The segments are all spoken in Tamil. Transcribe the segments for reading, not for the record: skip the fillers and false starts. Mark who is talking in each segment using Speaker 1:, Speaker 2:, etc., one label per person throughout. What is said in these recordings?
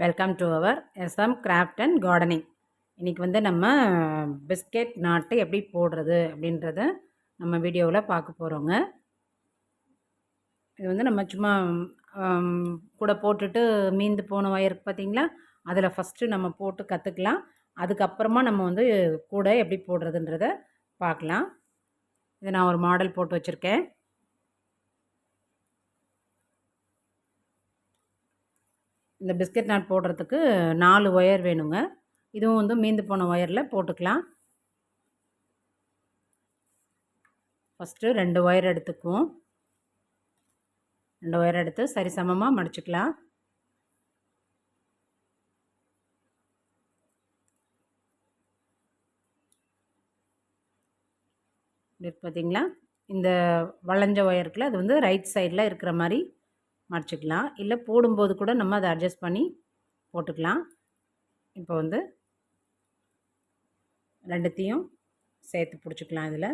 Speaker 1: Welcome to our SM craft and gardening. இன்றைக்கி வந்து நம்ம பிஸ்கெட் நாட்டு எப்படி போடுறது அப்படின்றத நம்ம வீடியோவில் பார்க்க போகிறோங்க. இது வந்து நம்ம சும்மா கூட போட்டுட்டு மீந்து போன ஒயருக்கு பார்த்திங்களா, அதில் ஃபஸ்ட்டு நம்ம போட்டு கற்றுக்கலாம். அதுக்கப்புறமா நம்ம வந்து கூட எப்படி போடுறதுன்றத பார்க்கலாம். இதை நான் ஒரு மாடல் போட்டு வச்சுருக்கேன். இந்த பிஸ்கெட் நாட் போடுறதுக்கு 4 ஒயர் வேணுங்க. இதுவும் வந்து மீந்து போன ஒயரில் போட்டுக்கலாம். ஃபஸ்ட்டு 2 ஒயர் எடுத்துக்குவோம். 2 ஒயர் எடுத்து சரி சமமாக மடிச்சுக்கலாம். இப்படி பார்த்திங்களா, இந்த வளைஞ்ச ஒயருக்குள்ள அது வந்து ரைட் சைடில் இருக்கிற மாதிரி மடிச்சுக்கலாம். இல்லை போடும்போது கூட நம்ம அதை அட்ஜஸ்ட் பண்ணி போட்டுக்கலாம். இப்போ வந்து ரெண்டுத்தையும் சேர்த்து பிடிச்சிக்கலாம். இதில்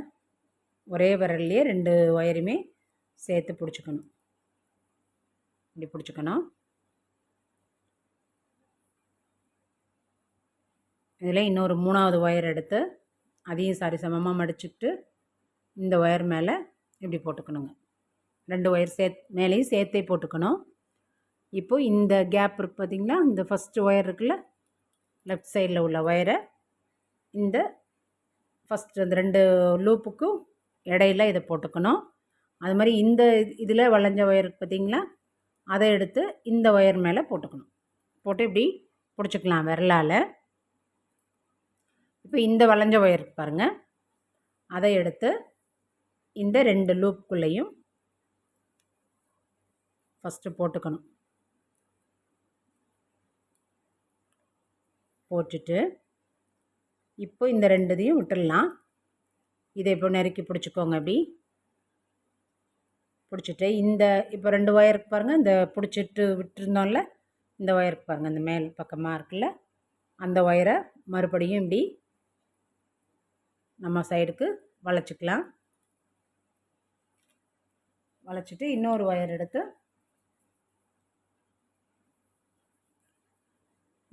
Speaker 1: ஒரே விரல்லையே 2 ஒயருமே சேர்த்து பிடிச்சிக்கணும். இப்படி பிடிச்சிக்கணும். இதில் இன்னொரு 3வது ஒயர் எடுத்து அதையும் சரி சமமாக மடிச்சுட்டு இந்த ஒயர் மேலே இப்படி போட்டுக்கணுங்க. 2 ஒயர் மேலேயும் சேர்த்தே போட்டுக்கணும். இப்போது இந்த கேப் இருக்குது பார்த்திங்களா, இந்த ஃபஸ்ட்டு ஒயர் இருக்குல்ல, லெஃப்ட் சைடில் உள்ள ஒயரை இந்த ஃபஸ்ட்டு அந்த 2 லூப்புக்கும் இடையில இதை போட்டுக்கணும். அது மாதிரி இந்த இதில் வளைஞ்ச ஒயர் பார்த்திங்களா, அதை எடுத்து இந்த ஒயர் மேலே போட்டுக்கணும். போட்டு இப்படி பிடிச்சிக்கலாம் விரலால். இப்போ இந்த வளைஞ்ச ஒயர் பாருங்கள், அதை எடுத்து இந்த 2 லூப்புக்குள்ளேயும் ஃபஸ்ட்டு போட்டுக்கணும். போட்டுட்டு இப்போ இந்த 2தையும் விட்டுடலாம். இதை இப்போ நெருக்கி பிடிச்சிக்கோங்க. இப்படி பிடிச்சிட்டு இந்த இப்போ 2 ஒயருக்கு பாருங்கள், இந்த பிடிச்சிட்டு விட்டுருந்தோம்ல, இந்த ஒயருக்கு பாருங்கள், இந்த மேல் பக்கமாக இருக்குல்ல, அந்த ஒயரை மறுபடியும் இப்படி நம்ம சைடுக்கு வளைச்சிக்கலாம். வளைச்சிட்டு இன்னொரு ஒயர் எடுத்து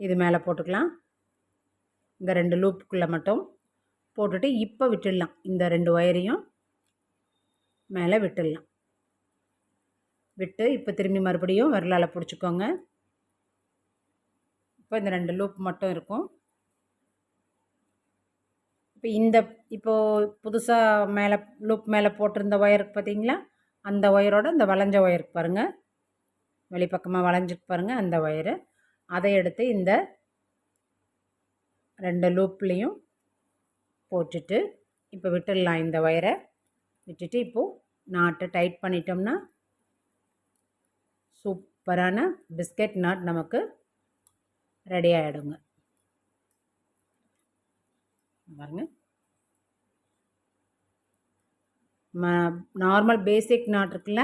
Speaker 1: இது மேலே போட்டுக்கலாம். இந்த 2 லூப்புக்குள்ளே மட்டும் போட்டுட்டு இப்போ விட்டுடலாம். இந்த 2 ஒயரையும் மேலே விட்டுடலாம். விட்டு இப்போ திரும்பி மறுபடியும் விரலால் பிடிச்சிக்கோங்க. இப்போ இந்த 2 லூப் மட்டும் இருக்கும். இப்போது புதுசாக மேலே லூப் மேலே போட்டிருந்த ஒயருக்கு பார்த்திங்களா, அந்த ஒயரோட இந்த வளைஞ்ச ஒயருக்கு பாருங்கள், வெளிப்பக்கமாக வளைஞ்சிட்டு பாருங்கள், அந்த ஒயரு அதை எடுத்து இந்த 2 லூப்லேயும் போட்டுட்டு இப்போ விட்டுடலாம். இந்த ஒயரை விட்டுட்டு இப்போது நாட்டை டைட் பண்ணிட்டோம்னா சூப்பரான பிஸ்கெட் நாட் நமக்கு ரெடி ஆகிடுங்க. பாருங்க, நார்மல் பேசிக் நாட் இருக்குல்ல,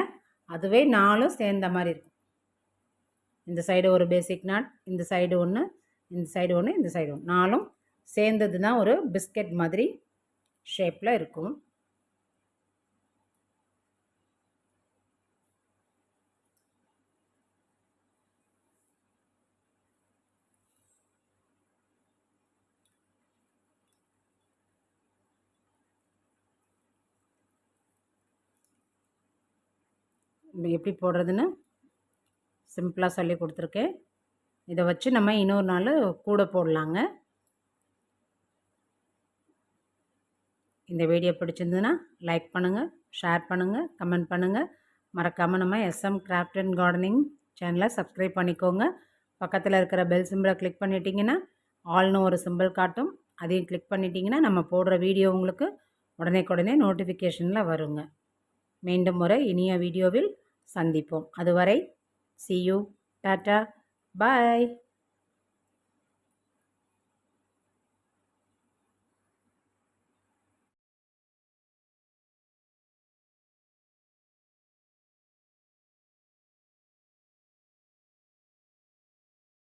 Speaker 1: அதுவே 4 சேர்ந்த மாதிரி இருக்கும். இந்த சைடு ஒரு பேசிக் நாட், இந்த சைடு ஒன்று, இந்த சைடு ஒன்று, இந்த சைடு ஒன்று, 4 சேர்ந்தது தான் ஒரு பிஸ்கெட் மாதிரி ஷேப்பில் இருக்கும். எப்படி போடுறதுன்னு சிம்பிளாக சொல்லி கொடுத்துருக்கேன். இதை வச்சு நம்ம இன்னொரு நாள் கூட போடலாங்க. இந்த வீடியோ பிடிச்சிருந்ததுன்னா லைக் பண்ணுங்கள், ஷேர் பண்ணுங்கள், கமெண்ட் பண்ணுங்கள். மறக்காமல் நம்ம எஸ்எம் கிராஃப்ட் அண்ட் கார்டனிங் சேனலை சப்ஸ்கிரைப் பண்ணிக்கோங்க. பக்கத்தில் இருக்கிற பெல் சிம்பிளை கிளிக் பண்ணிட்டீங்கன்னா ஆல்னு ஒரு சிம்பிள் காட்டும். அதையும் கிளிக் பண்ணிட்டீங்கன்னா நம்ம போடுற வீடியோ உங்களுக்கு உடனே நோட்டிஃபிகேஷனில் வருங்க. மீண்டும் ஒரு இனிய வீடியோவில் சந்திப்போம். அதுவரை see you, tata, bye.